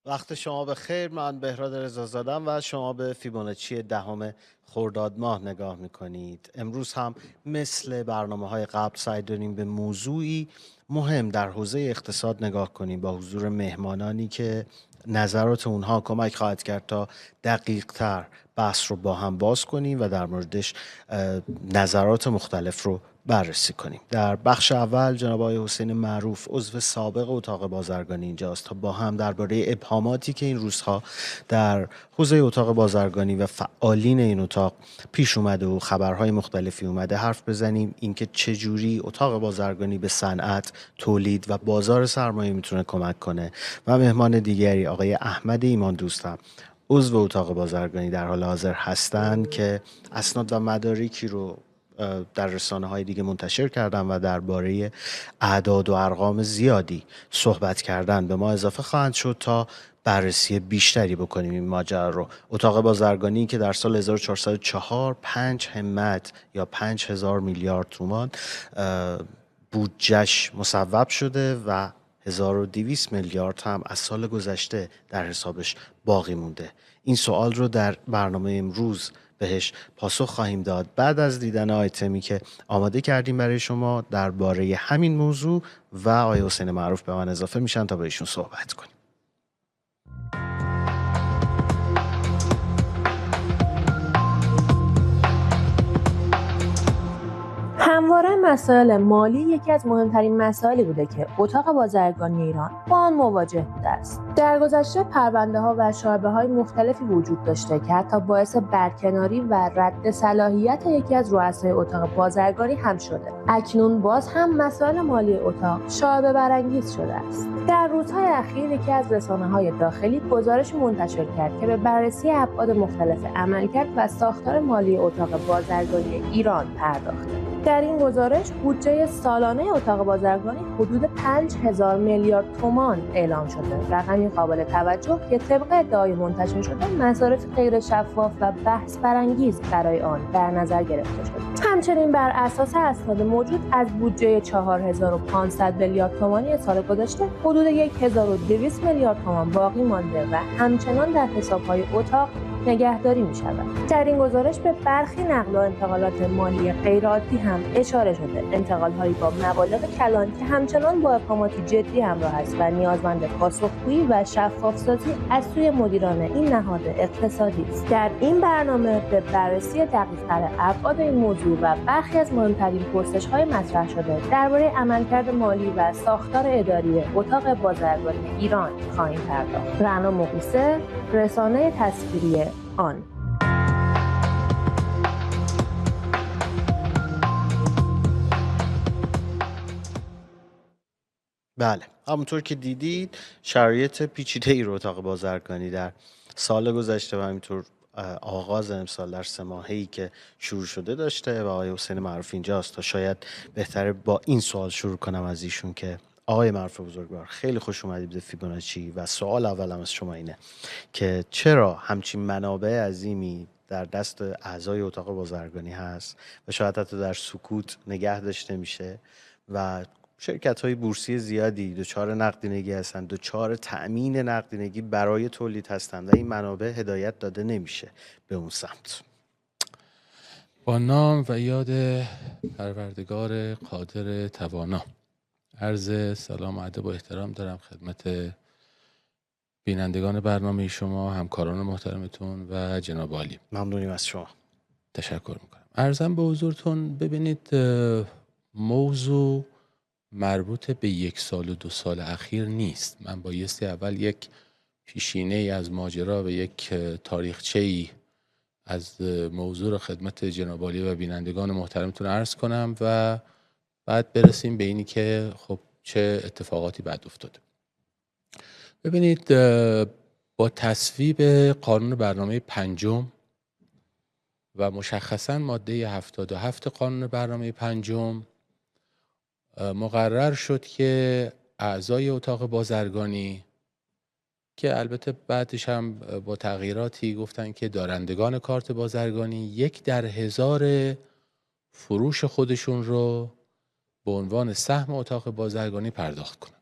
وقت شما به خیر. من بهراد رضازاده‌ام و شما به فیبوناچی 10 خرداد ماه نگاه میکنید. امروز هم مثل برنامه‌های قبل سعی داریم به موضوعی مهم در حوزه اقتصاد نگاه کنیم با حضور مهمانانی که نظرات اونها کمک خواهد کرد تا دقیق‌تر بحث رو با هم باز کنیم و در موردش نظرات مختلف رو بررسی کنیم. در بخش اول جناب آقای حسین معروف عضو سابق اتاق بازرگانی اینجاست تا با هم درباره ابهاماتی که این روزها در حوزه اتاق بازرگانی و فعالین این اتاق پیش اومده و خبرهای مختلفی اومده حرف بزنیم، اینکه چجوری اتاق بازرگانی به صنعت، تولید و بازار سرمایه میتونه کمک کنه. و مهمان دیگری آقای احمد ایمان دوستم عضو اتاق بازرگانی در حال حاضر هستند که اسناد و مدارکی رو در رسانه‌های دیگه منتشر کردن و درباره اعداد و ارقام زیادی صحبت کردن به ما اضافه خواهند شد تا بررسی بیشتری بکنیم این ماجرا رو. اتاق بازرگانی که در سال 1404 5 همت یا 5000 میلیارد تومان بودجش مصوب شده و 1200 میلیارد هم از سال گذشته در حسابش باقی مونده. این سوال رو در برنامه امروز بهش پاسخ خواهیم داد بعد از دیدن آیتمی که آماده کردیم برای شما درباره همین موضوع و آقای حسین معروف به من اضافه میشن تا با ایشون صحبت کنیم. همواره مسائل مالی یکی از مهمترین مسائلی بوده که اتاق بازرگانی ایران با آن مواجه بوده است. در گذشته پرونده‌ها و شایبه‌های مختلفی وجود داشته که حتی باعث برکناری و رد صلاحیت یکی از رؤسای اتاق بازرگانی هم شده. اکنون باز هم مسائل مالی اتاق شایبه برانگیز شده است. در روزهای اخیر یکی از رسانه‌های داخلی گزارش منتشر کرد که به بررسی ابعاد مختلف عملکرد و ساختار مالی اتاق بازرگانی ایران پرداخته. در این گزارش بودجه سالانه اتاق بازرگانی حدود 5000 میلیارد تومان اعلام شده. رقمی قابل توجه که طبق ادعای منتشر شده مصارف غیر شفاف و بحث برانگیز برای آن در نظر گرفته شده. همچنین بر اساس اسناد موجود از بودجه 4500 میلیارد تومانی سال گذشته حدود 1200 میلیارد تومان باقی مانده و همچنان در حساب‌های اتاق نگهداری می شود. در این گزارش به برخی نقل و انتقالات مالی غیرعادی هم اشاره شده. انتقال‌هایی با مبالغ کلان که همچنان با ابهاماتی جدی همراه است و نیازمند پاسخگویی و شفاف‌سازی از سوی مدیران این نهاد اقتصادی است. در این برنامه به بررسی دقیق‌تر ابعاد این موضوع و برخی از مهمترین پرسش‌های مطرح شده درباره عملکرد مالی و ساختار اداری اتاق بازرگانی ایران خواهیم پرداخت. رعنا مقیسه، رسانه تصویری آن. بله، همونطور که دیدید شرایط پیچیده ای رو اتاق بازرگانی در سال گذشته و همینطور آغاز امسال در 3 ماهه‌ای که شروع شده داشته و آقای حسین معروف اینجاست تا شاید بهتره با این سوال شروع کنم از ایشون که آقای معروف بزرگوار خیلی خوش اومدید به فیبوناچی و سوال اولم از شما اینه که چرا همچین منابع عظیمی در دست اعضای اتاق بازرگانی هست و شاید حتی در سکوت نگه داشته میشه و شرکت‌های بورسی زیادی دچار نقدینگی هستند، دچار تأمین نقدینگی برای تولید هستند و این منابع هدایت داده نمیشه به اون سمت. با نام و یاد پروردگار قادر توانا، عرض سلام و ادب و احترام دارم خدمت بینندگان برنامه شما، همکاران محترمتون و جناب عالی. ممنونیم از شما. تشکر میکنم. عرضم به حضورتون، ببینید موضوع مربوط به 1 سال و 2 سال اخیر نیست. من بایستی اول یک پیشینه ای از ماجرا و یک تاریخچه ای از موضوع رو خدمت جناب عالی و بینندگان محترمتون عرض کنم و بعد برسیم به اینی که خب چه اتفاقاتی بعد افتاده. ببینید، با تصویب قانون برنامه 5 و مشخصاً ماده 77 قانون برنامه 5 مقرر شد که اعضای اتاق بازرگانی، که البته بعدش هم با تغییراتی گفتن که دارندگان کارت بازرگانی 1/1000 فروش خودشون رو به عنوان سهم اتاق بازرگانی پرداخت کنن.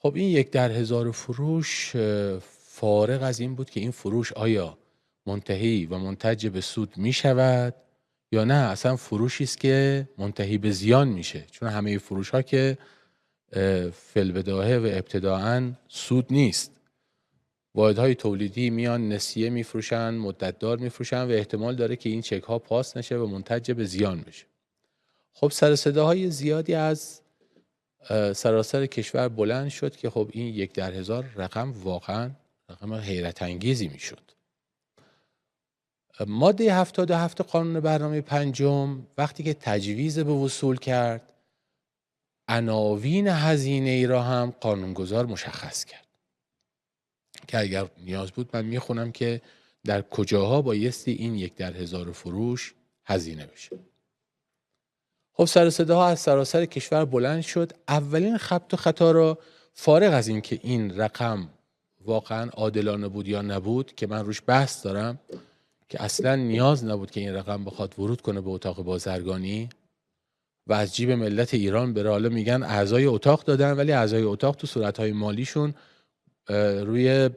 خب این 1/1000 فروش فارغ از این بود که این فروش آیا منتهی و منتج به سود می شود یا نه اصلا فروشی است که منتهی به زیان میشه، چون همه فروش ها که فی‌البداهه و ابتداعاً سود نیست. واحدهای تولیدی میان نسیه میفروشن، مدتدار میفروشن و احتمال داره که این چک ها پاس نشه و منتج به زیان بشه. خب سر صداهای زیادی از سراسر کشور بلند شد که خب این 1/1000 رقم واقعا رقم حیرت انگیزی میشد. ماده 77 قانون برنامه پنجم وقتی که تجویز به وصول کرد، عناوین هزینه ای را هم قانونگذار مشخص کرد که اگر نیاز بود من میخونم که در کجاها بایستی این 1/1000 فروش هزینه بشه. خب سر صداها از سراسر کشور بلند شد. اولین خبط و خطا را فارغ از این که این رقم واقعا عادلانه بود یا نبود که من روش بحث دارم که اصلا نیاز نبود که این رقم بخواد ورود کنه به اتاق بازرگانی و از جیب ملت ایران بره. حالا میگن اعضای اتاق دادن، ولی اعضای اتاق تو صورتهای مالیشون روی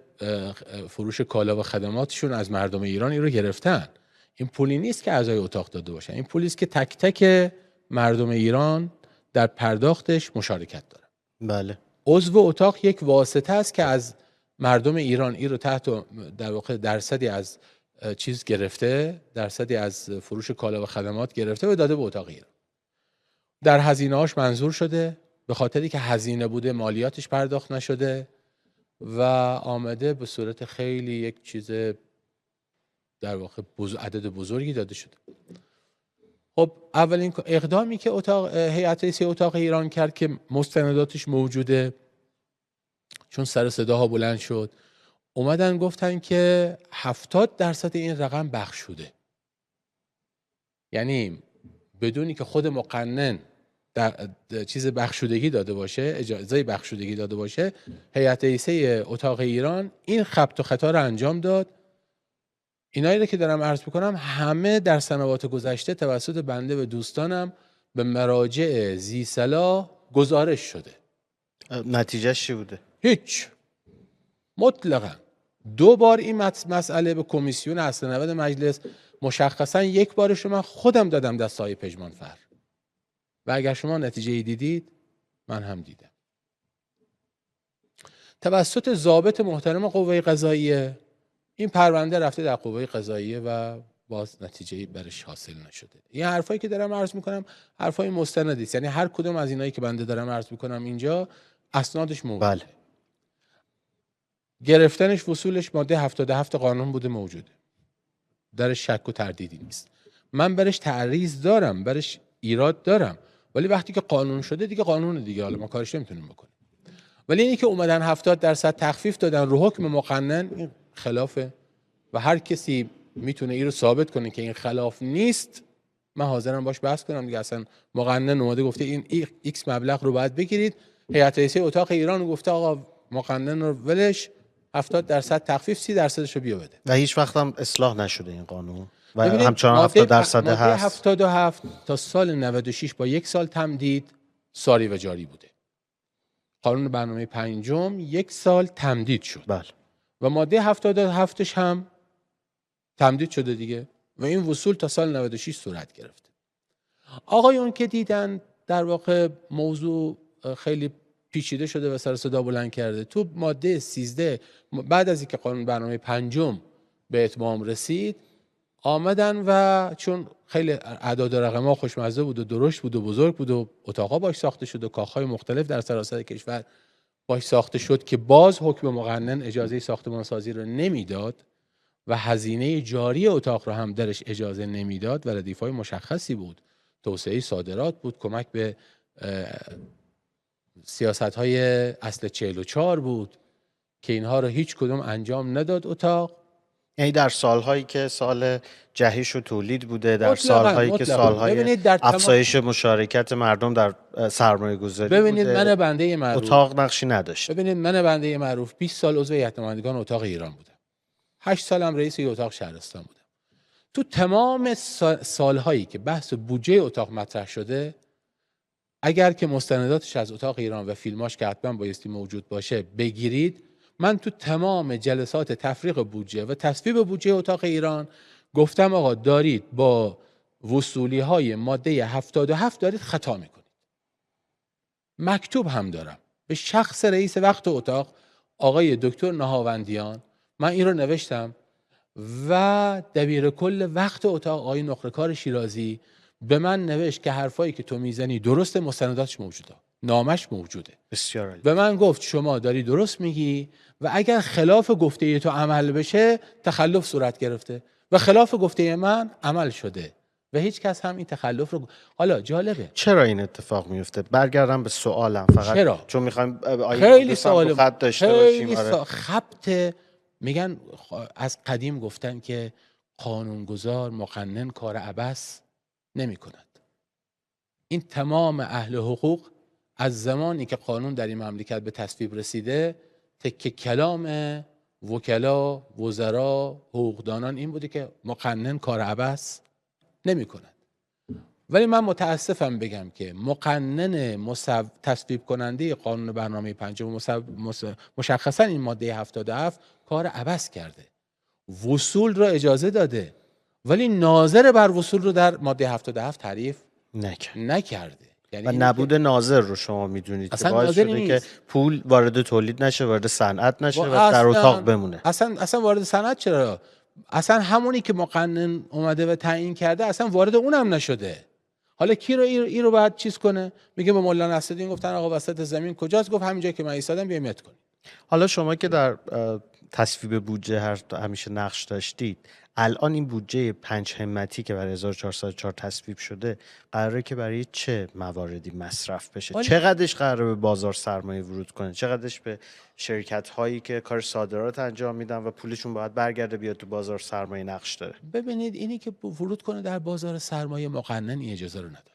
فروش کالا و خدماتشون از مردم ایرانی رو گرفتن. این پولی نیست که اعضای اتاق داده باشن، این پولی است که تک تک مردم ایران در پرداختش مشارکت دارن. بله. عضو اتاق یک واسطه است که از مردم ایران این رو تحت در واقع درصدی از چیز گرفته، درصدی از فروش کالا و خدمات گرفته و داده به اتاق ایران. در هزینه هاش منظور شده، به خاطری که هزینه بوده مالیاتش پرداخت نشده و آمده به صورت خیلی یک چیز در واقع عدد بزرگی داده شده. خب اولین اقدامی که هیئت رئیسه اتاق ایران کرد که مستنداتش موجوده، چون سر صداها بلند شد، اومدن گفتن که 70% این رقم بخشوده. یعنی بدونی که خود مقنن در چیز بخشودگی داده باشه، اجازه بخشودگی داده باشه، هیئت رئیسه اتاق ایران این خبط و خطا رو انجام داد. اینایی رو که دارم عرض میکنم همه در سنوات گذشته توسط بنده و دوستانم به مراجع ذی صلاح گزارش شده. نتیجهش چی بوده؟ هیچ. مطلقاً 2 بار این مسئله به کمیسیون اصل 90 مجلس، مشخصاً 1 بارش رو من خودم دادم دست آقای پژمانفر و اگر شما نتیجه دیدید من هم دیدم. توسط ضابط محترم قوه قضاییه این پرونده رفته در قوه قضاییه و باز نتیجه‌ای برش حاصل نشده. این حرفایی که دارم عرض میکنم حرفای مستندی است، یعنی هر کدوم از اینایی که بنده دارم عرض میکنم اینجا اسنادش موجوده. بله. گرفتنش وصولش ماده 77 قانون بوده، موجوده، در شک و تردیدی نیست. من برش تعریض دارم، برش ایراد دارم، ولی وقتی که قانون شده دیگه قانون دیگه، حالا ما کارش نمیتونیم بکنیم. ولی اینی که اومدن 70% تخفیف دادن رو حکم مقنن، این خلافه و هر کسی میتونه این رو ثابت کنه که این خلاف نیست. من حاضرم باش بحث کنم دیگه. اصلا مقنن اومده گفته این ایکس مبلغ رو باید بگیرید، هیئت رئیسه اتاق ایران گفته آقا مقنن رو ولش، 70% تخفیف 30% رو بیا بده. و هیچ وقت هم اصلاح نشده این قانون و ببینید همچنان 70% هست. ماده 77 تا سال 96 با 1 سال تمدید ساری و جاری بوده. قانون برنامه پنجم 1 سال تمدید شد. بله. و ماده 77ش هم تمدید شده دیگه و این وصول تا سال 96 صورت گرفته. آقایون که دیدن در واقع موضوع خیلی پیچیده شده و سر صدا بلند کرده، تو ماده 13 بعد از اینکه قانون برنامه پنجم به اتمام رسید آمدن و چون خیلی اعداد و رقم‌ها خوشمزه بود و درشت بود و بزرگ بود و اتاقا باش ساخته شد و کاخهای مختلف در سراسر کشور باش ساخته شد که باز حکم مقنن اجازه ساختمانسازی رو نمیداد و هزینه جاری اتاق رو هم درش اجازه نمیداد و ردیف‌های مشخصی بود، توسعه صادرات بود، کمک به سیاست‌های اصل 44 بود که اینها رو هیچ کدوم انجام نداد اتاق. یعنی در سالهایی که سال جهش و تولید بوده، در مطلقاً، سالهایی که سالهای افزایش مشارکت مردم در سرمایه گذاری ببینید بوده، من بنده معروف اتاق نقشی نداشت. ببینید من بنده معروف 20 سال عضو هیئت نمایندگان اتاق ایران بودم، 8 سالم رئیس یه اتاق شهرستان بودم. تو تمام سالهایی که بحث بودجه اتاق مطرح شده اگر که مستنداتش از اتاق ایران و فیلماش که حتما بایستی موجود باشه بگیرید، من تو تمام جلسات تفریق بودجه و تصویب بودجه اتاق ایران گفتم آقا دارید با وصولی های ماده 77 دارید خطا میکنید. مکتوب هم دارم به شخص رئیس وقت اتاق آقای دکتر نهاوندیان، من این رو نوشتم و دبیر کل وقت اتاق آقای نقره‌کار شیرازی به من نوشت که حرفایی که تو میزنی درست، مستنداتش موجوده، نامش موجوده. بسیار عالی. به من گفت شما داری درست میگی و اگر خلاف گفته تو عمل بشه تخلف صورت گرفته و خلاف گفته من عمل شده و هیچ کس هم این تخلف رو. حالا جالبه چرا این اتفاق میفته؟ برگردم به سوالم فقط. چرا؟ چون میخوایم خیلی سوال خط داشته باشیم. خیلی آره. خبت. میگن از قدیم گفتن که قانونگذار مقنن کار عبث نمی کند. این تمام اهل حقوق از زمانی که قانون در این مملکت به تصویب رسیده تکه کلام وکلا، وزرا، حقوقدانان این بوده که مقنن کار عبث نمی کند. ولی من متاسفم بگم که مقنن تصویب کننده قانون برنامه پنجم مشخصا این ماده 77 کار عبث کرده، وصول را اجازه داده ولی ناظر بر وصول رو در ماده 77 تعریف نکرده. و نبود ناظر رو شما میدونید که باعث شده که پول وارد تولید نشه، وارد صنعت نشه و در اتاق بمونه. اصلا وارد صنعت چرا؟ اصلا همونی که مقنن اومده و تعیین کرده اصلا وارد اونم نشده. حالا کی رو این رو باید چیز کنه؟ میگه به مولانا نصرالدین گفتن آقا وسط زمین کجاست؟ گفت همینجا که من ایستادم بیایم یاد کنید. حالا شما که در تصویب بودجه همیشه نقش داشتید، الان این بودجه 5 همتی که برای 1404 تصویب شده قراره که برای چه مواردی مصرف بشه؟ چقدرش قراره به بازار سرمایه ورود کنه؟ چقدرش به شرکت هایی که کار صادرات انجام میدن و پولشون باید برگرده بیاد تو بازار سرمایه نقش داره؟ ببینید اینی که ورود کنه در بازار سرمایه مقنن این اجازه رو نداده.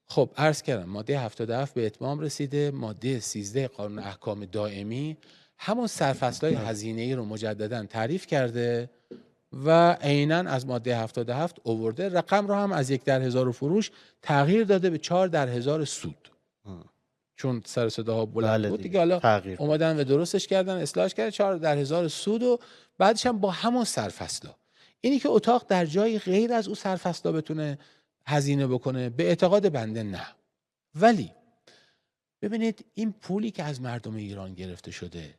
خب عرض کردم ماده 77 به اتمام رسیده. ماده 13 قانون احکام دائمی همون سرفصل‌های هزینه‌ای رو مجددا تعریف کرده و عیناً از ماده 77 آورده. رقم رو هم از 1 در 1000 فروش تغییر داده به 4 در 1000 سود. چون سر صداها بلند بود دیگه، حالا اومدن و درستش کردن، اصلاحش کردن 4 در 1000 سود و بعدش هم با همون سرفصلا. اینی که اتاق در جای غیر از اون سرفصلا بتونه هزینه بکنه به اعتقاد بنده نه. ولی ببینید این پولی که از مردم ایران گرفته شده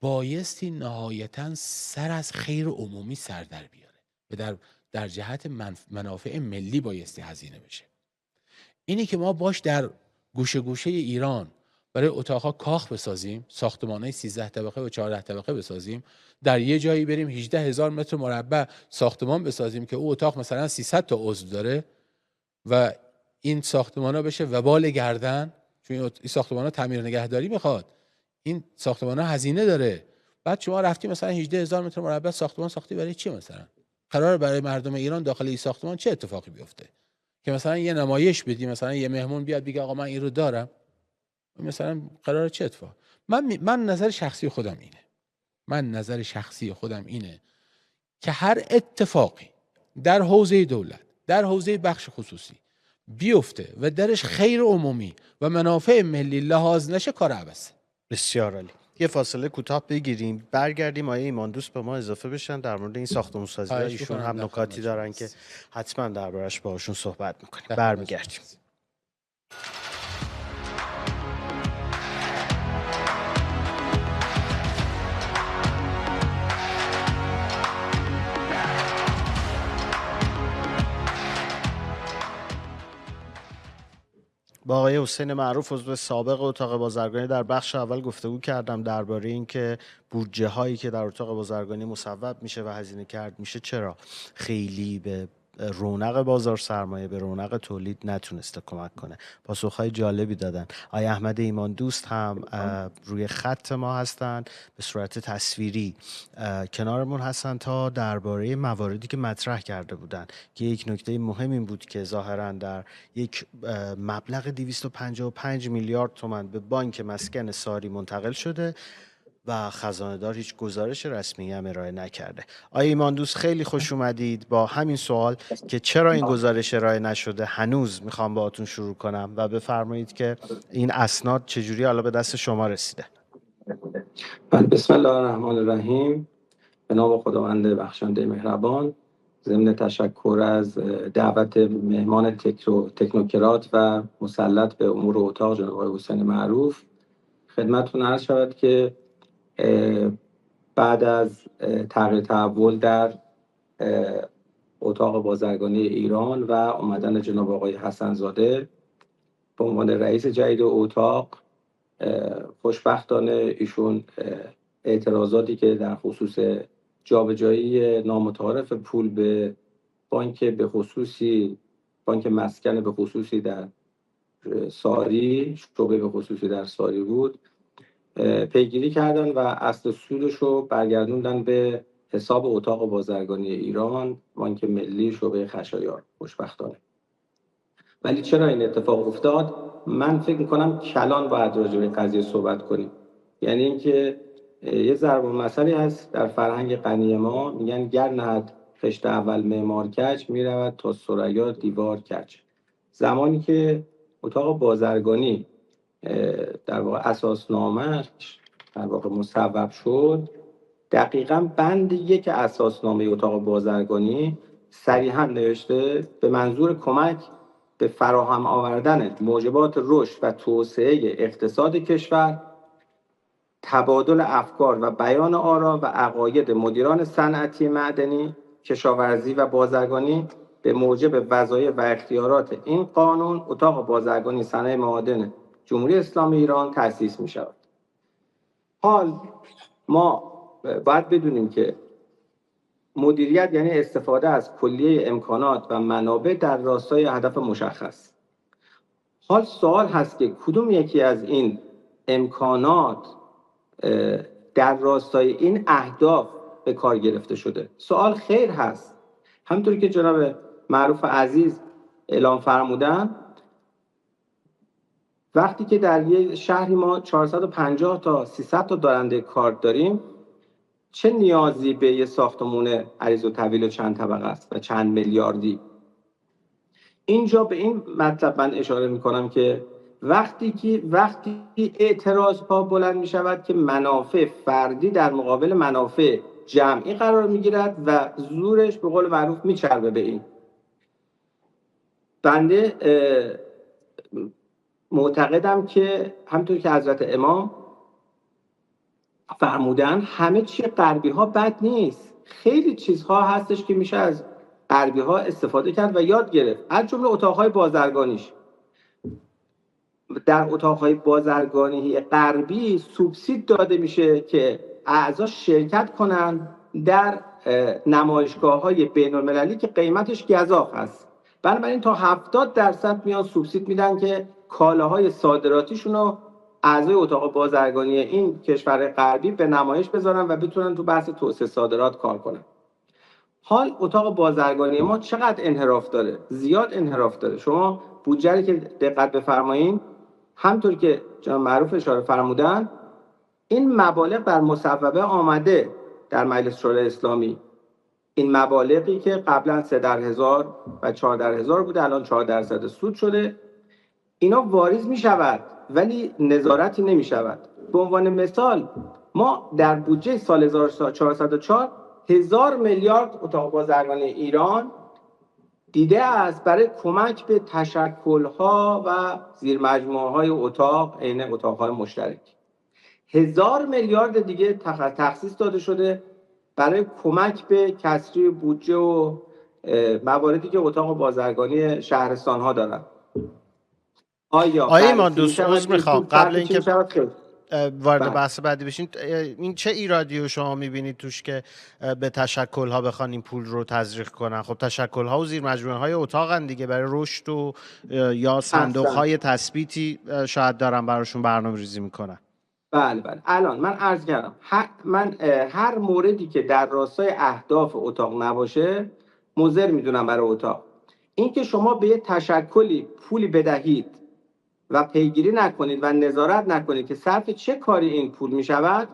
بایستی نهایتاً سر از خیر عمومی سر در بیاره و در جهت منافع ملی بایستی هزینه بشه. اینی که ما باش در گوشه گوشه ایران برای اتاقها کاخ بسازیم، ساختمان‌های 13 طبقه و 14 طبقه بسازیم، در یه جایی بریم 18,000 متر مربع ساختمان بسازیم که او اتاق مثلا 300 تا عضو داره و این ساختمان‌ها بشه وبال گردن، چون این ساختمان‌ها تعمیر نگهداری میخواد، این ساختمان‌ها هزینه داره. بعد شما رفتی مثلا 18,000 متر مربع ساختمان ساختی، برای چی مثلا؟ قرار برای مردم ایران داخل این ساختمان چه اتفاقی بیفته؟ که مثلا یه نمایش بدی، مثلا یه مهمون بیاد بگه آقا من این رو دارم، مثلا قراره چه اتفاق؟ من نظر شخصی خودم اینه که هر اتفاقی در حوزه دولت، در حوزه بخش خصوصی بیفته و درش خیر عمومی و منافع ملی لحاظ نشه کار عبثه. بسیار عالی. یه فاصله کوتاه بگیریم، برگردیم آیه ایمان دوست به ما اضافه بشن در مورد این ساختمان‌سازی. ایشون هم نکاتی دارن که حتما دربارش باهاشون صحبت میکنیم. برمیگردیم. با آقای حسین معروف عضو سابق اتاق بازرگانی در بخش اول گفتگو کردم درباره اینکه بودجه هایی که در اتاق بازرگانی مصوب میشه و هزینه کرد میشه چرا خیلی به رونق بازار سرمایه، به رونق تولید نتونسته کمک کنه. پاسخهای جالبی دادن. آقای احمد ایمان دوست هم روی خط ما هستن به صورت تصویری کنارمون هستن تا درباره مواردی که مطرح کرده بودن که یک نکته مهم این بود که ظاهرا در یک مبلغ 255 میلیارد تومان به بانک مسکن ساری منتقل شده و خزانه‌دار هیچ گزارش رسمی هم ارائه نکرده. آقای ایماندوست خیلی خوش اومدید. با همین سوال که چرا این گزارش ارائه نشده هنوز میخوام باهاتون شروع کنم و بفرمایید که این اسناد چجوری حالا به دست شما رسیده. بله، بسم الله الرحمن الرحیم. به نام خداوند بخشنده مهربان. ضمن تشکر از دعوت مهمان تکنوکرات و مسلط به امور اتاق جناب آقای حسین معروف، خدمتتون عرض شود که بعد از تغییر تحول در اتاق بازرگانی ایران و آمدن جناب آقای حسن زاده به عنوان رئیس جدید اتاق، خوشبختانه ایشون اعتراضاتی که در خصوص جابجایی نامتعارف پول به بانک بانک مسکن به خصوصی در ساری، شعبه به خصوصی در ساری بود، پیگیری کردن و اصل سودش رو برگردوندن به حساب اتاق بازرگانی ایران، بانک ملی شعبه خشایار. خوشبختانه. ولی چرا این اتفاق افتاد؟ من فکر میکنم کلان باید راجع به قضیه صحبت کنیم. یعنی اینکه یه ضرب المثلی هست در فرهنگ غنی ما، میگن گر نهد خشت اول معمار کج، میرود تا ثریا دیوار کج. زمانی که اتاق بازرگانی در واقع اساسنامه‌اش در واقع مصوب شد، دقیقاً بند 1 اساسنامه اتاق بازرگانی صریحاً نوشته به منظور کمک به فراهم آوردن موجبات رشد و توسعه اقتصاد کشور، تبادل افکار و بیان آرا و عقاید مدیران صنعتی معدنی، کشاورزی و بازرگانی به موجب وظایف و اختیارات این قانون، اتاق بازرگانی صنایع معادن جمهوری اسلامی ایران تأسیس می شود. حال ما باید بدونیم که مدیریت یعنی استفاده از کلیه امکانات و منابع در راستای هدف مشخص. حال سوال هست که کدوم یکی از این امکانات در راستای این اهداف به کار گرفته شده؟ سوال خیر هست. همونطوری که جناب معروف عزیز اعلام فرمودن، وقتی که در یک شهری ما 450 تا 300 تا دارنده کارت داریم، چه نیازی به یه ساختمون عریض و طویل و چند طبقه است و چند میلیاردی؟ اینجا به این مطلب من اشاره میکنم که وقتی اعتراض ها بلند می شود که منافع فردی در مقابل منافع جمعی قرار می گیرد و زورش به قول معروف می چربه به این. بنده معتقدم که همونطور که حضرت امام فرمودن همه چی غربی ها بد نیست، خیلی چیزها هستش که میشه از غربی ها استفاده کرد و یاد گرفت، از جمله اتاقهای بازرگانیش. در اتاقهای بازرگانی غربی سوبسید داده میشه که اعضا شرکت کنن در نمایشگاه‌های بین‌المللی که قیمتش گزاف هست. بنابراین تا 70% میان سوبسید میدن که کالاهای صادراتیشون رو اعضای اتاق بازرگانی این کشور غربی به نمایش بذارن و بتونن تو بحث توسعه صادرات کار کنن. حال اتاق بازرگانی ما چقدر انحراف داره؟ زیاد انحراف داره. شما بودجه‌ای که دقت بفرمایید، همطور که جناب معروف اشاره فرمودن، این مبالغ در مصوبه آمده در مجلس شورای اسلامی. این مبالغی که قبلا 3,000 و 4,000 بوده، الان 4% سود شده، اینا واریز می شود ولی نظارتی نمی شود. به عنوان مثال ما در بودجه سال 1404 1000 میلیارد اتاق بازرگانی ایران دیده است برای کمک به تشکل‌ها و زیرمجموعه‌های اتاق، عین اتاق‌های مشترک. 1000 میلیارد دیگه تخصیص داده شده برای کمک به کسری بودجه و مواردی که اتاق بازرگانی شهرستان‌ها دارن. آیا ایماندوست عذر میخوام قبل اینکه وارد بله. بحث بعدی بشین، این چه ایرادی رو شما میبینید توش که به تشکل‌ها بخوان این پول رو تزریق کنن؟ خب تشکل‌ها و زیر مجموعه‌های اتاقن دیگه، برای رشد و یا صندوق‌های تثبیتی شاید دارن براشون برنامه‌ریزی میکنن. بله الان من عرض کردم هر موردی که در راستای اهداف اتاق نباشه مضر میدونم برای اتاق. این که شما به یه تشکلی پولی بدهید و پیگیری نکنید و نظارت نکنید که صرف چه کاری این پول می شود،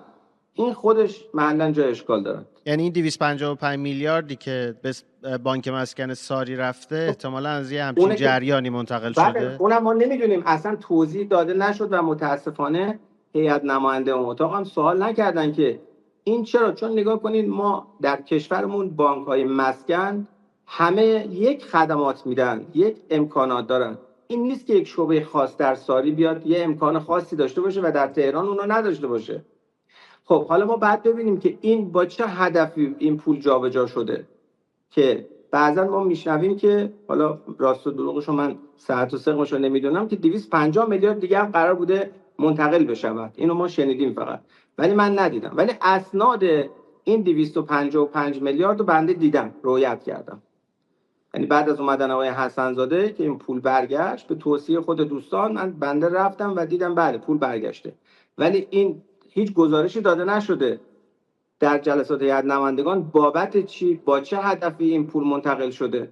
این خودش محلا جای اشکال دارد. یعنی این 255 میلیاردی که به بانک مسکن ساری رفته احتمالاً از یه همچین اونه که جریانی منتقل بله شده. اونم ما نمیدونیم، اصلا توضیح داده نشد و متاسفانه هیئت نماینده اون اتاق هم سوال نکردن که این چرا. چون نگاه کنید ما در کشورمون بانک‌های مسکن همه یک خدمات میدن، یک امکانات دارن. این نیست که یک شعبه خاص در ساری بیاد یه امکان خاصی داشته باشه و در تهران اونو نداشته باشه. خب حالا ما بعد ببینیم که این با چه هدفی این پول جابجا شده، که بعضا ما میشنویم که حالا راست و دروغشو من صحت و سقمشو نمیدونم که 250 میلیارد دیگه هم قرار بوده منتقل بشود. اینو ما شنیدیم فقط، ولی من ندیدم. ولی اسناد این 255 میلیارد رو بنده دیدم، رؤیت کردم. یعنی بعد از اومدن آقای حسن‌زاده که این پول برگشت، به توصیه خود دوستان من بنده رفتم و دیدم بله پول برگشته، ولی این هیچ گزارشی داده نشده در جلسات هیئت نمایندگان بابت چی، با چه هدفی این پول منتقل شده،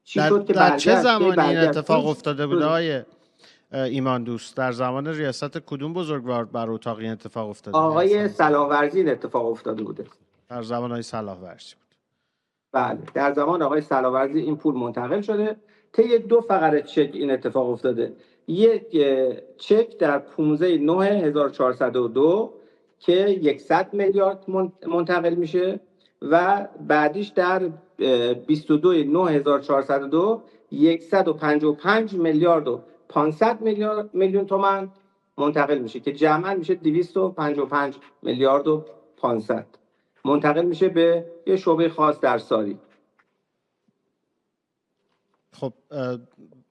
چی شد که در چه برگشت، زمانی این برگشت. اتفاق افتاده بوده های ایمان دوست؟ در زمان ریاست کدوم بزرگوار بر اتاق این اتفاق افتاده؟ آقای صلاح‌ورزی این اتفاق افتاده بوده. در زمان های صلاح‌ورزی بود. بله در زمان آقای صلاح‌ورزی این پول منتقل شده. طی 2 فقره چک این اتفاق افتاده. یک چک در 15/9/1402 که 100 میلیارد منتقل میشه و بعدیش در 22/9/1402 155 میلیارد و 500 میلیون تومان منتقل میشه که جمعاً میشه 255 میلیارد و 500 منتقل میشه به یه شعبه خاص در ساری. خب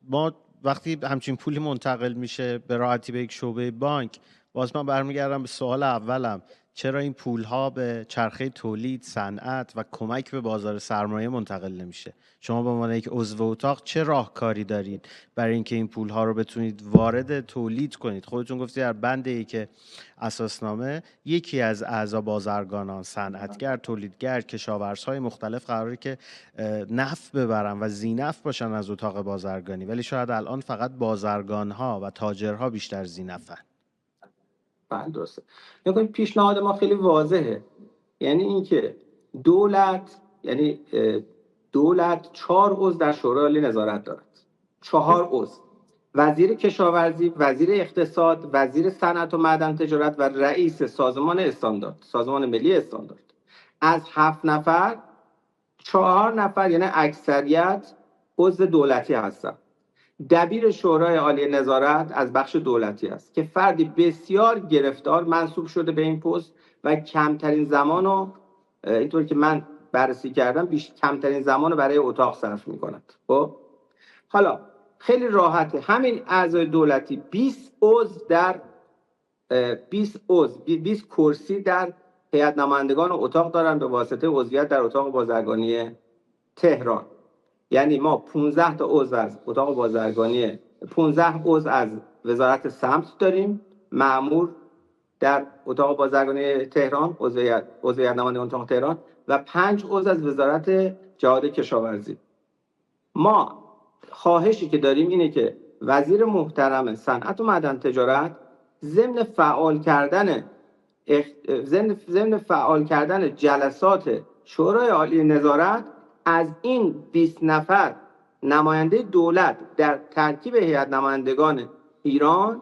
ما وقتی همچین پولی منتقل میشه به راحتی به یک شعبه بانک، باز من برمیگردم به سوال اولم، چرا این پولها به چرخه تولید، صنعت و کمک به بازار سرمایه منتقل نمیشه؟ شما به عنوان یک عضو اتاق چه راهکاری دارید برای اینکه این پولها رو بتونید وارد تولید کنید؟ خودتون گفتید در بند که اساسنامه یکی از اعضا بازرگانان، صنعتگر، تولیدگر، کشاورزهای مختلف قراره که نفع ببرن و ذی‌نفع باشن از اتاق بازرگانی، ولی شاید الان فقط بازرگانها و تاجرها بیشتر ذی‌نفعن. بله درسته. نگاه پیشنهاد ما خیلی واضحه، یعنی اینکه دولت 4 عضو در شورای عالی نظارت دارد. 4 عضو: وزیر کشاورزی، وزیر اقتصاد، وزیر صنعت و معدن تجارت و رئیس سازمان استاندارد، سازمان ملی استاندارد. از 7 نفر 4 نفر یعنی اکثریت عضو دولتی هستند. دبیر شورای عالی نظارت از بخش دولتی است که فردی بسیار گرفتار منصوب شده به این پست و کمترین زمانو، اینطور که من بررسی کردم، کمترین زمانو برای اتاق صرف می‌کند. خب حالا خیلی راحته، همین اعضای دولتی 20 کرسی در هیئت نمایندگان اتاق دارن به واسطه عضویت در اتاق بازرگانی تهران. یعنی ما 15 تا عضو از اتاق بازرگانی، 15 عضو از وزارت سمت داریم، مأمور در اتاق بازرگانی تهران، عضو هیئت نمایندگان اتاق تهران، و 5 عضو از وزارت جهاد کشاورزی. ما خواهشی که داریم اینه که وزیر محترم صنعت و معدن تجارت ضمن فعال کردن جلسات شورای عالی نظارت از این 20 نفر نماینده دولت در ترکیب هیئت نمایندگان ایران،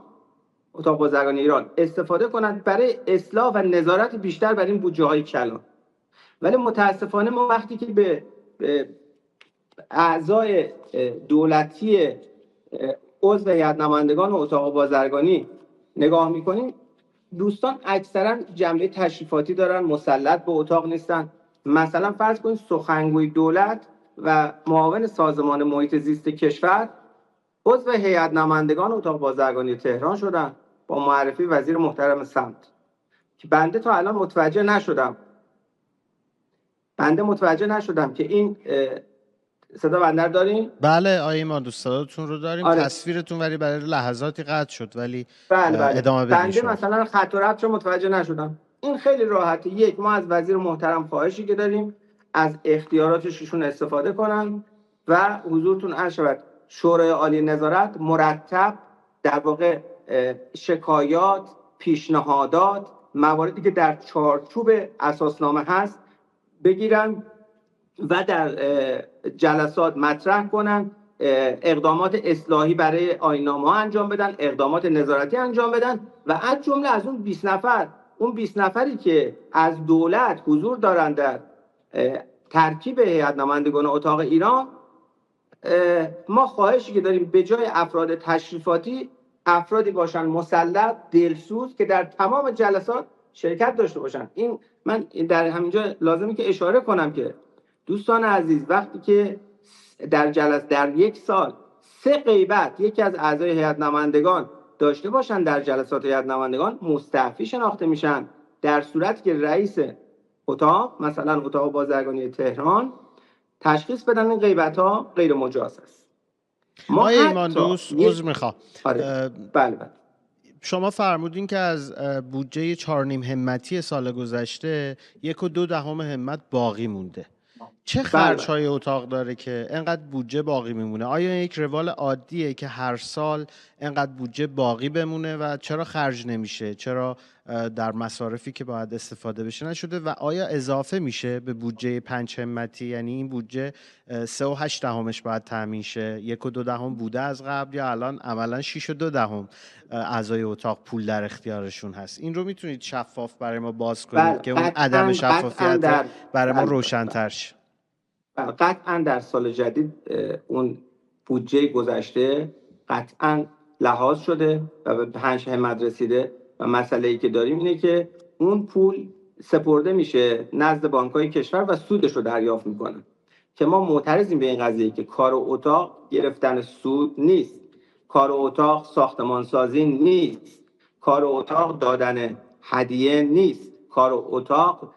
اتاق بازرگانی ایران، استفاده کنند برای اصلاح و نظارت بیشتر بر این بودجه‌های کلان. ولی متاسفانه ما وقتی که به اعضای دولتی عضو هیئت نمایندگان و اتاق بازرگانی نگاه می‌کنیم، دوستان اکثرا جنبه تشریفاتی دارن، مسلط به اتاق نیستن. مثلا فرض کنید سخنگوی دولت و معاون سازمان محیط زیست کشور عضو هیئت نمایندگان اتاق بازرگانی تهران شدن با معرفی وزیر محترم سمت، که بنده تا الان متوجه نشدم که این صدا بنده داریم؟ بله آقای ایمان دوست، صداتون رو داریم. آره. تصویرتون ولی برای لحظاتی قطع شد، ولی بله. ادامه بدین. بنده مثلا خط و ربطش متوجه نشدم. این خیلی راحته. یک، ما از وزیر محترم خواهشی که داریم از اختیاراتشون استفاده کنن و حضورتون عرض شود شورای عالی نظارت مرتب در واقع شکایات، پیشنهادات، مواردی که در چارچوب اساسنامه هست بگیرن و در جلسات مطرح کنن، اقدامات اصلاحی برای آیین‌نامه‌ها انجام بدن، اقدامات نظارتی انجام بدن و از جمله از اون 20 نفر، اون 20 نفری که از دولت حضور دارن در ترکیب هیئت نمایندگان اتاق ایران، ما خواهشی که داریم به جای افراد تشریفاتی افرادی باشن مسلط، دلسوز که در تمام جلسات شرکت داشته باشن. این من در همینجا لازمه که اشاره کنم که دوستان عزیز، وقتی که در یک سال 3 غیبت یکی از اعضای هیئت نمایندگان داشته باشن در جلسات هیئت نمایندگان، مستعفی شناخته میشن، در صورتی که رئیس اتاق، مثلا اتاق بازرگانی تهران، تشخیص بدن این غیبت‌ها غیر مجاز است. ما ایماندوست عذر میخوام. آره. بله. شما فرمودین که از بودجه 4.5 همتی سال گذشته 1.2 همت باقی مونده. چه خرج‌های اتاق داره که اینقدر بودجه باقی میمونه؟ آیا یک روال عادیه که هر سال اینقدر بودجه باقی بمونه و چرا خرج نمیشه؟ چرا در مصارفی که باید استفاده بشه نشده؟ و آیا اضافه میشه به بودجه 5 همتی؟ یعنی این بودجه 3.8 باید تامین شه، 1.2 بوده از قبل، یا الان عملا 6.2 اعضای اتاق پول در اختیارشون هست؟ این رو میتونید شفاف برای ما باز کنید که اون عدم شفافیت برای ما روشن‌تر شه؟ قطعا در سال جدید اون بودجه گذشته قطعا لحاظ شده و به 5 همت رسیده و مسئله‌ای که داریم اینه که اون پول سپرده میشه نزد بانک‌های کشور و سودش رو دریافت میکنن، که ما معترضیم به این قضیه که کار اتاق گرفتن سود نیست، کار اتاق ساختمانسازی نیست، کار اتاق دادن هدیه نیست، کار اتاق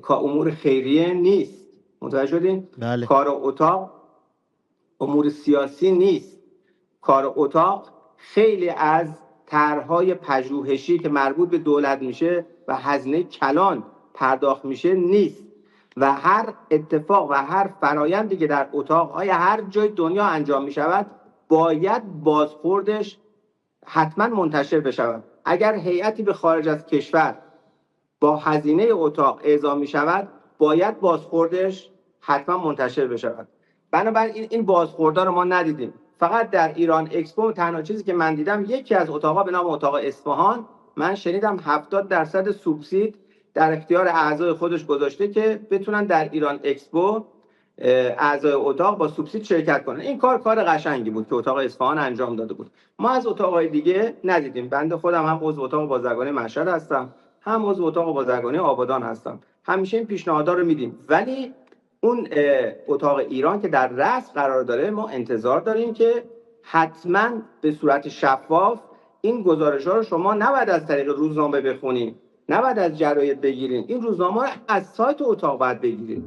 امور خیریه نیست. متوجه شدین؟ بله. کار اتاق امور سیاسی نیست. کار اتاق خیلی از طرح‌های پژوهشی که مربوط به دولت میشه و هزینه کلان پرداخت میشه نیست و هر اتفاق و هر فرایندی که در اتاق‌های هر جای دنیا انجام میشود باید بازخوردش حتما منتشر بشود. اگر هیئتی به خارج از کشور با هزینه اتاق اعزام میشود باید بازخوردش حتما منتشر بشود. بنابراین این بازخوردها رو ما ندیدیم. فقط در ایران اکسپو تنها چیزی که من دیدم یکی از اتاقا به نام اتاق اصفهان، من شنیدم 70% سوبسید در اختیار اعضای خودش گذاشته که بتونن در ایران اکسپو اعضای اتاق با سوبسید شرکت کنن. این کار قشنگی بود که اتاق اصفهان انجام داده بود. ما از اتاقای دیگه ندیدیم. بنده خودم هم عضو اتاق بازرگانی مشهد هستم، هم عضو اتاق بازرگانی آبادان هستم. همیشه این پیشنهادها رو میدیم، ولی اون اتاق ایران که در رأس قرار داره ما انتظار داریم که حتما به صورت شفاف این گزارش‌ها رو شما نباید از طریق روزنامه بخونید، نباید از جراید بگیرین، این روزنامه رو از سایت اتاق باید بگیرید.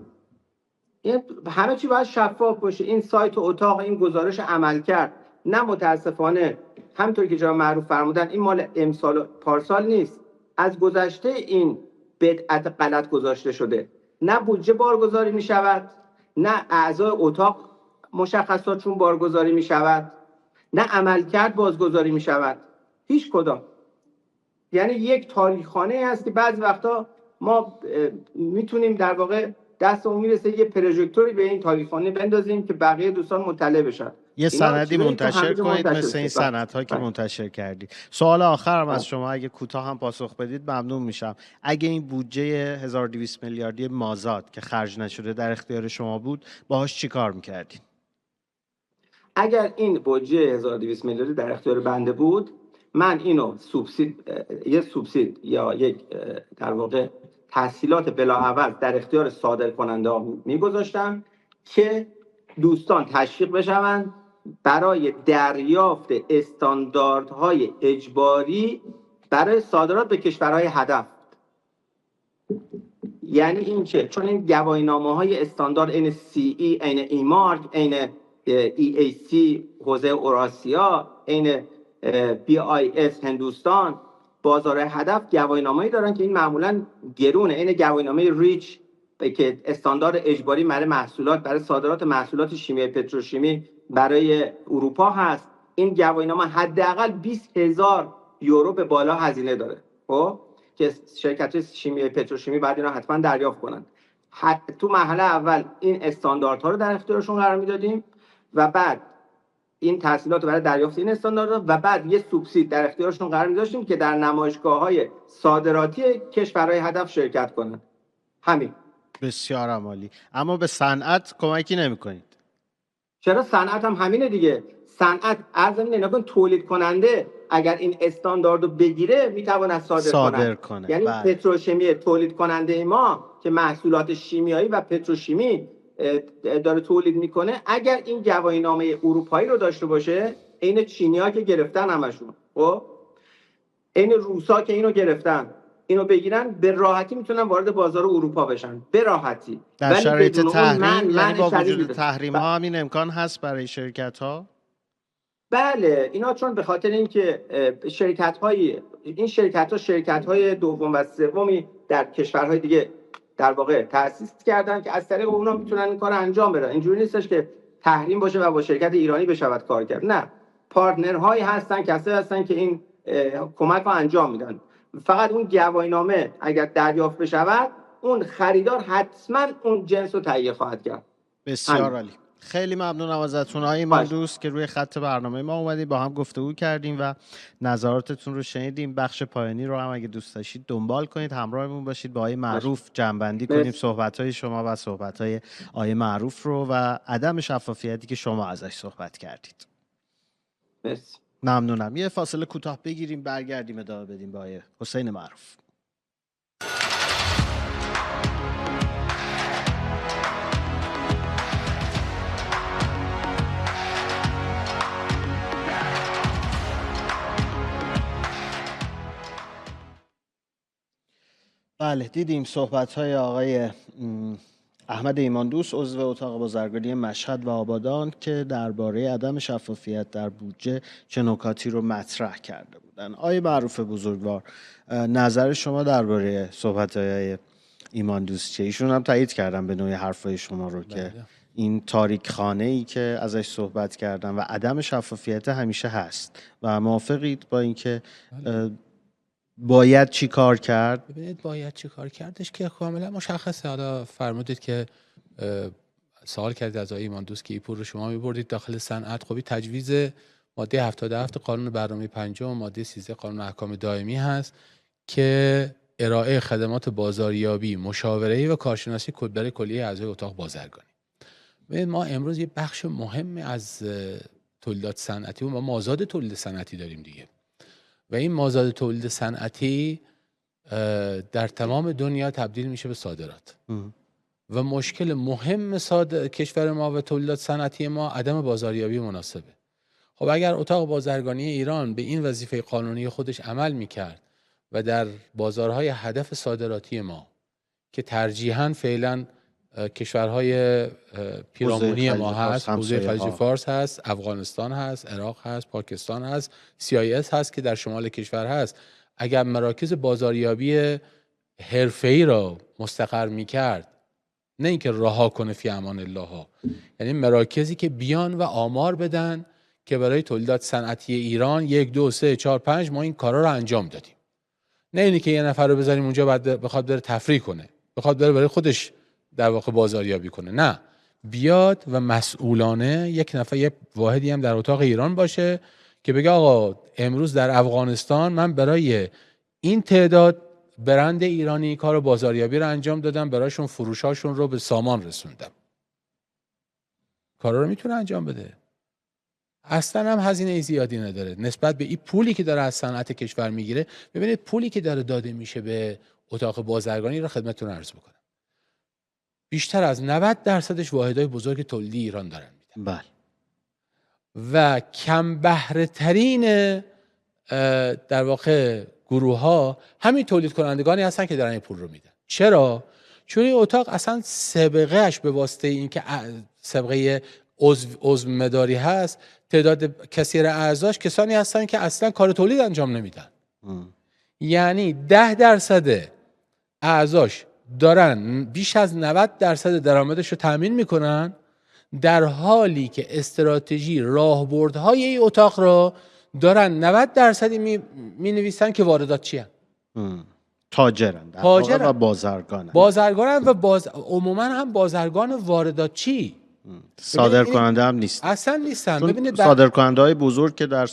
این همه چی باید شفاف باشه. این سایت اتاق این گزارش عمل کرد، نه متاسفانه همونطور که جناب معروف فرمودن این مال امسال و پارسال نیست، از گذشته این بدعت غلط گذاشته شده. نه بودجه بارگذاری می شود، نه اعضای اتاق مشخصاتشون بارگذاری می شود، نه عملکرد بازگذاری می شود، هیچ کدام. یعنی یک تاریخخانه هست که بعضی وقتا ما میتونیم در واقع دستمون میرسه یه پروژکتوری به این تاریخخانه بندازیم که بقیه دوستان مطلع بشن. یه سندی منتشر کنید مثل این سندها که منتشر کردید. سوال آخرم از شما اگه کوتاه هم پاسخ بدید ممنون میشم. اگه این بودجه 1200 میلیاردی مازاد که خرج نشده در اختیار شما بود، باهاش چی کار میکردید؟ اگر این بودجه 1200 میلیاردی در اختیار بنده بود، من اینو سوبسید یا یک در واقع تسهیلات بلاعوض در اختیار صادرکننده ها میگذاشتم که دوستان تشویق بشوند برای دریافت استانداردهای اجباری برای صادرات به کشورهای هدف. یعنی این که چون این گواهینامه‌های استاندارد عین CE، عین ایمارک، عین EAC حوزه اوراسیا، عین BIS هندوستان، بازار هدف گواهینامه‌ای دارن که این معمولاً گرونه. این گواهینامه ریچ که استاندارد اجباری برای محصولات، برای صادرات محصولات شیمیایی پتروشیمی برای اروپا هست. این گواهینامه حداقل 20,000 یورو به بالا هزینه داره. خب که شرکت‌های شیمیایی پتروشیمی بعد اینا حتما دریافت کنن. تو مرحله اول این استانداردها رو در اختیارشون قرار میدادیم و بعد این تحصیلات رو برای دریافت این استانداردها و بعد یه سوبسید در اختیارشون قرار می‌داشتیم که در نمایشگاه‌های صادراتی کشورهای هدف شرکت کنن. همین. بسیار عالی. اما به صنعت کمکی نمی‌کنید. چرا؟ صنعت هم همینه دیگه. صنعت نکن تولید کننده اگر این استاندارد رو بگیره میتواند صادر کنه. یعنی بله. پتروشیمی تولید کننده ما که محصولات شیمیایی و پتروشیمی داره تولید میکنه، اگر این گواهینامه اروپایی رو داشته باشه، این چینی‌ها که گرفتن همشون، خب این روسا که اینو گرفتن، اینو بگیرن به راحتی میتونن وارد بازار اروپا بشن، به راحتی. در شرایط تحریم، یعنی با وجود شدید تحریم ها همین امکان هست برای شرکت ها؟ بله، اینا چون به خاطر اینکه شرکت‌های دوم و سومی در کشورهای دیگه در واقع تأسیس کردن که از طریق اونا میتونن این کار انجام بدن. اینجوری نیستش که تحریم باشه و با شرکت ایرانی بشود کار کرد. نه، پارتنرهایی هستن، کسایی هستن که این کمک رو انجام میدن. فقط اون گواهینامه اگر دریافت بشود، اون خریدار حتما اون جنس رو تهیه خواهد کرد. بسیار عالی. خیلی ممنونم ازتون آقای ایمان دوست که روی خط برنامه ما اومدید، با هم گفتگو کردیم و نظراتتون رو شنیدیم. بخش پایانی رو هم اگه دوست داشتید دنبال کنید، همراهمون باشید، با آقای معروف جمع‌بندی کنیم صحبت‌های شما و صحبت‌های آقای معروف رو و عدم شفافیتی که شما ازش صحبت کردید. مرسی. ممنونم. یه فاصله کوتاه بگیریم، برگردیم ادامه بدیم با آقای حسین معروف. بله، دیدیم صحبت‌های آقای احمد ایمان دوست عضو اتاق بازرگانی مشهد و آبادان که درباره عدم شفافیت در بودجه چه نکاتی رو مطرح کرده بودن. آقای معروف بزرگوار، نظر شما درباره صحبت‌های ایمان دوست چیه؟ ایشون هم تایید کردن به نوعی حرفای شما رو که این تاریک خانه‌ای که ازش صحبت کردن و عدم شفافیت همیشه هست و موافقید با اینکه باید چی کار کرد؟ ببینید باید چی کار کردش که کاملا مشخصه. حالا فرمودید که سوال کردید از آقای ایمان دوست که این پول رو شما می‌بردید داخل صنعت. خب تجویز ماده 77 قانون برنامه پنجم و ماده 13 قانون احکام دائمی هست که ارائه خدمات بازاریابی، مشاوره‌ای و کارشناسی برای کلیه اعضای اتاق بازرگانی. ببینید ما امروز یه بخش مهم از تولیدات صنعتی و ما مازاد تولید صنعتی داریم دیگه. و این مازاد تولید صنعتی در تمام دنیا تبدیل میشه به صادرات و مشکل مهم کشور ما و تولیدات صنعتی ما عدم بازاریابی مناسبه. خب اگر اتاق بازرگانی ایران به این وظیفه قانونی خودش عمل میکرد و در بازارهای هدف صادراتی ما که ترجیحاً فعلا کشورهای پیرامونی ما هست، حوزه خلیج فارس هست، افغانستان هست، عراق هست، پاکستان هست، CIS هست که در شمال کشور هست، اگر مراکز بازاریابی حرفه‌ای را مستقر می‌کرد، نه اینکه رها کنه فی امان الله ها، یعنی مراکزی که بیان و آمار بدن که برای تولیدات صنعتی ایران 1 2 3 4 5 ما این کارا رو انجام دادیم، نه اینی که یه نفر رو بذاریم اونجا بعد بخواد بره تفریح کنه، بخواد بره برای خودش در واقع بازاریابی کنه. نه، بیاد و مسئولانه یک نفر، یک واحدی هم در اتاق ایران باشه که بگه آقا امروز در افغانستان من برای این تعداد برند ایرانی کار بازاریابی رو انجام دادم، برایشون فروشاشون رو به سامان رسوندم. کارا رو میتونه انجام بده. اصلا هم هزینه زیادی نداره نسبت به این پولی که داره از صنعت کشور میگیره. ببینید پولی که داره داده میشه به اتاق بازرگانی رو خدمتتون عرض بکنم. بیشتر از 90% واحدهای بزرگ تولیدی ایران دارن میدن. بله. و کم بهره ترین در واقع گروه ها همین تولید کنندگانی هستن که دارن این پول رو میدن. چرا؟ چون این اتاق اصلا سابقه‌اش به واسطه اینکه سابقه عضو مداری هست، تعداد کثیر اعضاش کسانی هستن که اصلا کار تولید انجام نمیدن. یعنی 10% اعضاش دارن بیش از 90% درآمدش رو تامین میکنن، در حالی که استراتژی راهبردهای این اتاق را دارن 90% می نویسن که واردات چی هن. تاجرن در واقع تاجرن. و بازرگانن. بازرگانن و عموما هم بازرگان وارداتچی، صادر کننده هم نیست. اصلا نیستن. چون ببینید صادر کننده های بزرگ که در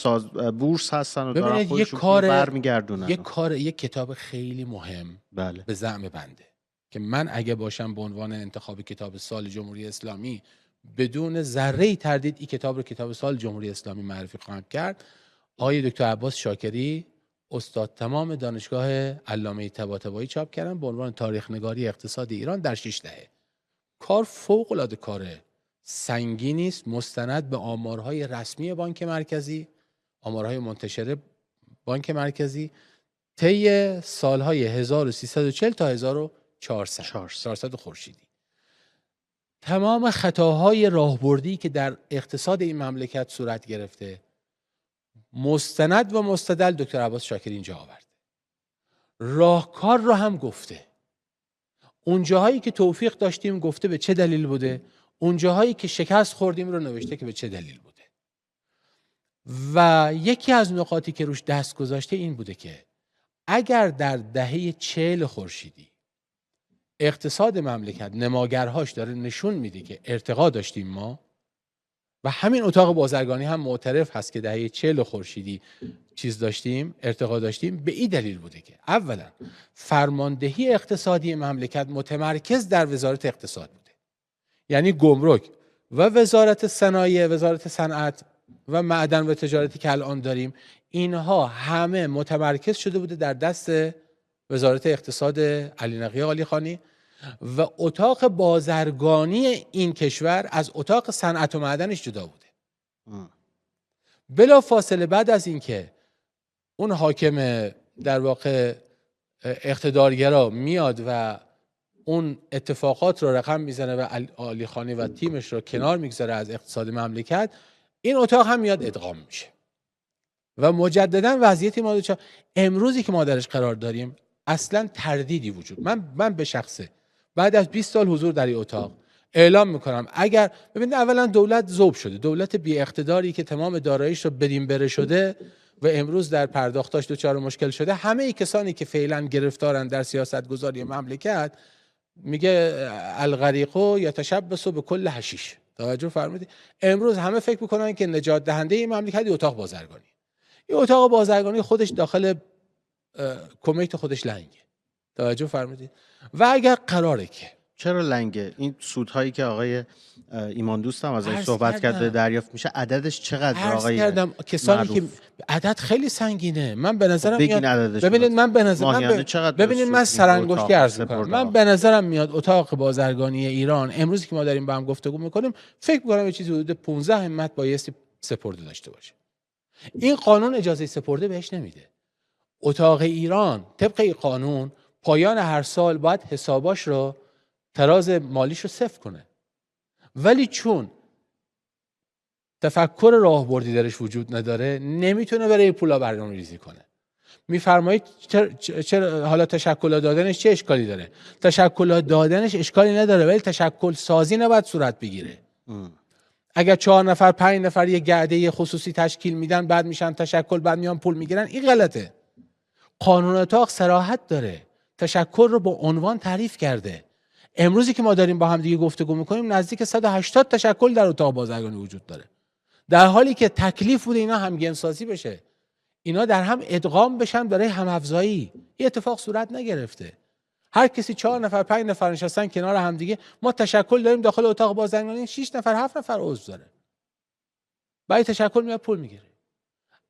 بورس هستن و دارن ببینید خودشون پول برمیگردونن. یک کتاب خیلی مهم بله. به زعم بنده که من اگه باشم به عنوان انتخاب کتاب سال جمهوری اسلامی بدون ذره تردید این کتاب رو کتاب سال جمهوری اسلامی معرفی خواهم کرد. آقای دکتر عباس شاکری، استاد تمام دانشگاه علامه طباطبایی چاپ کردن به عنوان تاریخ نگاری اقتصاد ایران در 6 دهه. کار فوق العاده کاره سنگینی است، مستند به آمارهای رسمی بانک مرکزی، آمارهای منتشره بانک مرکزی طی سالهای 1340 تا 1400 خورشیدی. تمام خطاهای راهبردی که در اقتصاد این مملکت صورت گرفته مستند و مستدل دکتر عباس شاکری اینجا آورده. راهکار رو هم گفته. اون جاهایی که توفیق داشتیم گفته به چه دلیل بوده، اون جاهایی که شکست خوردیم رو نوشته که به چه دلیل بوده. و یکی از نقاطی که روش دست گذاشته این بوده که اگر در دهه 40 خورشیدی اقتصاد مملکت نماگرهاش داره نشون میده که ارتقا داشتیم ما، و همین اتاق بازرگانی هم معترف هست که دهه 40 خورشیدی ارتقا داشتیم، به این دلیل بوده که اولا فرماندهی اقتصادی مملکت متمرکز در وزارت اقتصاد بوده، یعنی گمرک و وزارت صنایع، وزارت صنعت و معدن و تجارتی که الان داریم، اینها همه متمرکز شده بوده در دست وزارت اقتصاد علی نقی قالیخانی و اتاق بازرگانی این کشور از اتاق صنعت و معدنش جدا بوده. بلا فاصله بعد از اینکه اون حاکم در واقع اقتدارگرا میاد و اون اتفاقات رو رقم میزنه و علیخانی و تیمش رو کنار میگذاره از اقتصاد مملکت، این اتاق هم میاد ادغام میشه و مجددا وضعیتی ما امروزی که ما درش قرار داریم اصلا تردیدی وجود. من به شخصه بعد از 20 سال حضور در این اتاق اعلام میکنم اگر ببینید اولا دولت ذوب شده، دولت بی اقتداری که تمام داراییش رو بدین بره شده و امروز در پرداختاش دچار مشکل شده، همه کسانی که فعلا گرفتارن در سیاست گذاری مملکت میگه الغریقو یتشبث بكل حشیش. توجه فرمودید؟ امروز همه فکر میکنن که نجات دهنده این مملکت اتاق بازرگانی. این اتاق بازرگانی خودش داخل کمیته خودش لنگه. توجه فرمودید؟ و اگر قراره که چرا لنگه؟ این سودهایی که آقای ایمان دوست هم ازش صحبت کرد به دریافت میشه، عددش چقدر آقای کردم کسانی که عدد خیلی سنگینه. من به نظرم ببینید من سرانگشتی عرض می‌کنم. من به نظرم میاد اتاق بازرگانی ایران امروزی که ما داریم با هم گفتگو میکنیم فکر می‌کنم یه چیزی حدود 15 همت بایستی سپرده داشته باشه. این قانون اجازه سپرده بهش نمیده. اتاق ایران طبق این قانون پایان هر سال باید حساباش رو تراز مالیش رو صفر کنه، ولی چون تفکر راهبردی درش وجود نداره نمیتونه برای پولا برنامه‌ریزی کنه. میفرمایید چرا حالا تشکل دادنش چه اشکالی داره؟ تشکل دادنش اشکالی نداره، ولی تشکل سازی نباید صورت بگیره. اگر 4 نفر 5 نفر یه گرده خصوصی تشکیل میدن بعد میشن تشکل، بعد میان پول میگیرن، این غلطه. قانون اتاق صراحت داره، تشکل رو با عنوان تعریف کرده. امروزی که ما داریم با هم دیگه گفتگو میکنیم نزدیک 180 تشکل در اتاق بازرگانی وجود داره، در حالی که تکلیف بوده اینا همگنسازی بشه، اینا در هم ادغام بشن برای هم افزایی. این اتفاق صورت نگرفته. هر کسی 4 نفر 5 نفر نشستن کنار هم دیگه. ما تشکل داریم داخل اتاق بازرگانی 6 نفر 7 نفر عضو داره، برای تشکل میاد پول میگیره.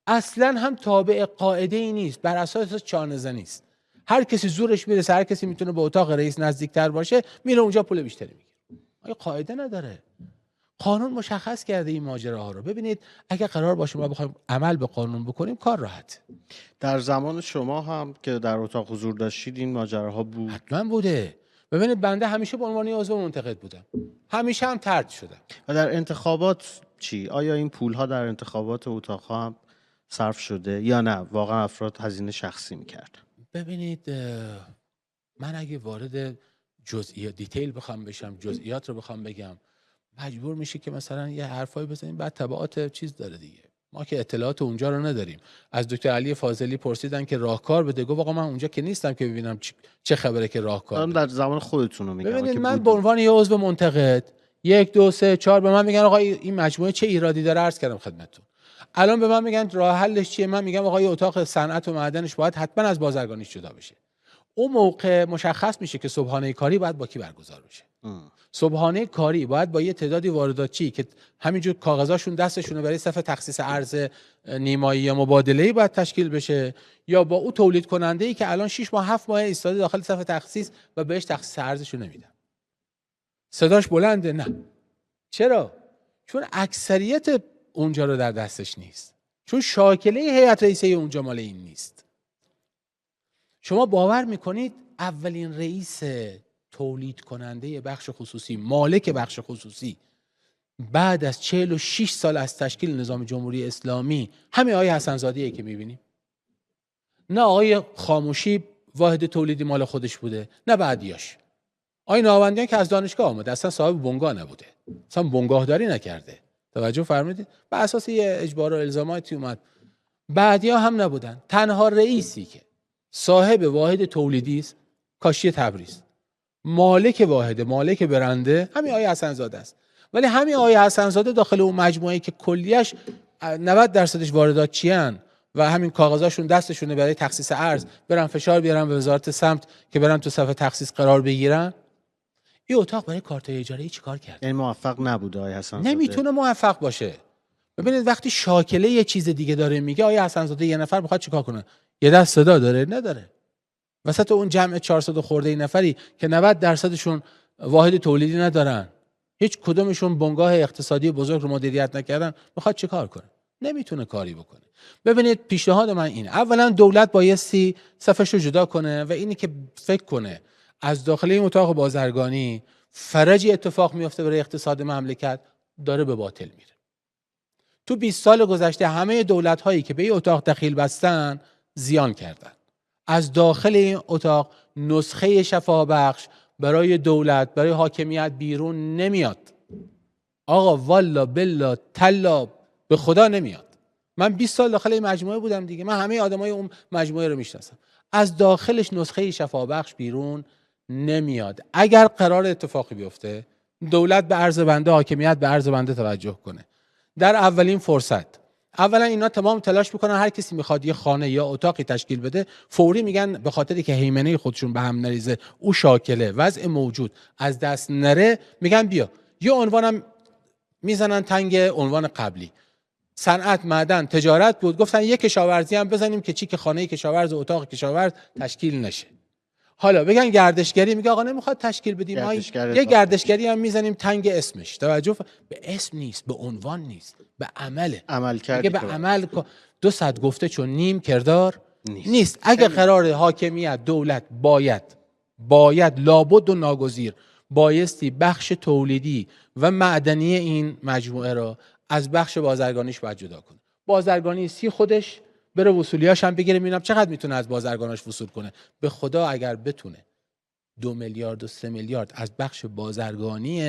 اصلا هم تابع قاعده ای نیست، بر اساس چانه‌زنی است. هر کسی زورش میرسه، هر کسی میتونه به اتاق رئیس نزدیکتر باشه، میره اونجا پول بیشتری میگیره. آیا قاعده نداره؟ قانون مشخص کرده این ماجراها رو. ببینید اگه قرار باشه ما بخوایم عمل به قانون بکنیم کار راحت. در زمان شما هم که در اتاق حضور داشتید این ماجراها بود؟ حتما بوده. ببینید بنده همیشه به عنوان عضو منتقد بودم، همیشه هم طرد شدم. و در انتخابات چی؟ آیا این پولها در انتخابات اتاق‌ها هم صرف شده یا نه واقعا افراد هزینه شخصی میکرد؟ ببینید من اگه وارد جزئیات دیتیل بخوام بشم، جزئیات رو بخوام بگم، مجبور میشه که مثلا یه حرفایی بزنیم بعد تبعات چیز داره دیگه. ما که اطلاعات اونجا رو نداریم. از دکتر علی فاضلی پرسیدن که راهکار بده، گفت آقا من اونجا که نیستم که ببینم چه خبره که راهکار دارم بده. در زمان خودتون رو میگم. ببینید که من بودید. به عنوان یه عضو منتقد 1 2 3 4 به من میگن آقا این مجموعه چه ایرادی داره، عرض کردم خدمتتون. الان به من میگن راه حلش چیه، من میگم آقا اتاق صنعت و معدنش باید حتما از بازرگانیش جدا بشه. اون موقع مشخص میشه که صبحانه کاری باید با کی برگزار بشه. صبحانه کاری باید با یه تعدادی وارداتچی که همینجور کاغذاشون دستشونه برای صف تخصیص ارز نیمایی یا مبادله‌ای باید تشکیل بشه، یا با او تولید کننده‌ای که الان 6 ماه 7 ماه ایستاده داخل صف تخصیص و بهش تخصیص ارزشو نمیدن. صداش بلنده؟ نه. چرا؟ چون اکثریت اونجا رو در دستش نیست. چون شاکله هیئت رئیسه اونجا مال این نیست. شما باور میکنید اولین رئیس تولید کننده بخش خصوصی، مالک بخش خصوصی، بعد از 46 سال از تشکیل نظام جمهوری اسلامی همین آقای حسن زاده‌ای که میبینیم؟ نه آقای خاموشی واحد تولیدی مال خودش بوده، نه بعدیاش. آقای ناوندیان که از دانشگاه آمده، اصلا صاحب بنگاه نبوده، اصلا بنگاهداری نکرده. توجه فرمودید؟ بر اساس یه اجبار و الزاماتی اومد. بعدیا هم نبودن. تنها رئیسی که صاحب واحد تولیدی است کاشی تبریز، مالک واحد، مالک برنده همین آقای حسن زاده است. ولی همین آقای حسن زاده داخل اون مجموعه‌ای که کلیش 90% واردات چیان و همین کاغذاشون دستشونه برای تخصیص ارز، برن فشار بیارن به وزارت سمت که برن تو صف تخصیص قرار بگیرن. این اتاق برای کارتای اجاره چیکار کرد؟ یعنی موفق نبوده آقای حسن زاده. نمیتونه موفق باشه. ببینید وقتی شاکله یه چیز دیگه داره میگه، آقای حسن زاده یه نفر میخواد چیکار کنه؟ یه دست صدا داره؟ نداره. وسط اون جمع 400 خورده نفری که 90%شون واحد تولیدی ندارن، هیچ کدومشون بنگاه اقتصادی بزرگ رو مدیریت نکردن، میخواد چه کار کنه؟ نمیتونه کاری بکنه. ببینید پیشنهاد من اینه، اولا دولت بایستی صفش رو جدا کنه و اینی که فکر کنه از داخل این اتاق بازرگانی فرجی اتفاق میفته برای اقتصاد مملکت، داره به باطل میره. تو 20 سال گذشته همه دولت هایی که به این اتاق دخیل بستن زیان کردن. از داخل این اتاق نسخه شفابخش برای دولت، برای حاکمیت بیرون نمیاد. آقا والا بلا تلا به خدا نمیاد. من 20 سال داخل این مجموعه بودم دیگه، من همه آدمای اون مجموعه رو میشناسم. از داخلش نسخه شفابخش بیرون نمیاد. اگر قرار اتفاقی بیفته، دولت به عرض بنده، حاکمیت به عرض بنده توجه کنه. در اولین فرصت اولا اینا تمام تلاش میکنن هر کسی میخواد یه خانه یا اتاقی تشکیل بده، فوری میگن به خاطری که هیمنه خودشون به هم نریزه، او شاکله وضع موجود از دست نره، میگن بیا یه عنوانم میزنن تنگ عنوان قبلی. صنعت، معدن، تجارت بود، گفتن یک کشاورزی هم بزنیم که چی که خانه کشاورز و اتاق کشاورز تشکیل نشه. حالا بگن گردشگری، میگه آقا نمیخواد تشکیل بدیم، ما یه گردشگری هم میزنیم تنگ اسمش. توجه به اسم نیست، به عنوان نیست، به عمله. عمل کردی به عمل 200 گفته چون نیم کردار نیست. اگه قرار حاکمیت، دولت باید لابد و ناگزیر بایستی بخش تولیدی و معدنی این مجموعه را از بخش بازرگانیش باید جدا کنه. بازرگانی خودش بره وصولیاش هم بگیره، ببینم چقدر میتونه از بازرگاناش وصول کنه. به خدا اگر بتونه 2 میلیارد و 3 میلیارد از بخش بازرگانی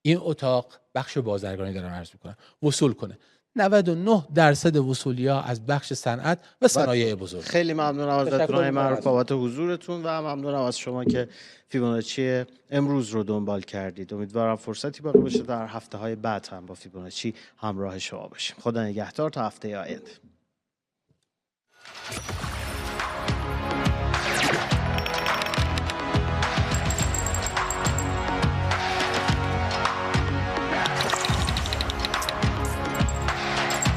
این اتاق، بخش بازرگانی دارم عرض میکنم، وصول کنه، 99% وصولیا از بخش صنعت و صنایع بزرگ. خیلی ممنونم ازتون آقای معروف بابت حضورتون و ممنونم از شما که فیبوناچی امروز رو دنبال کردید. امیدوارم فرصتی باقی باشه در هفته‌های بعد هم با فیبوناچی همراه شما باشیم. خدا نگهدار تا هفته آینده.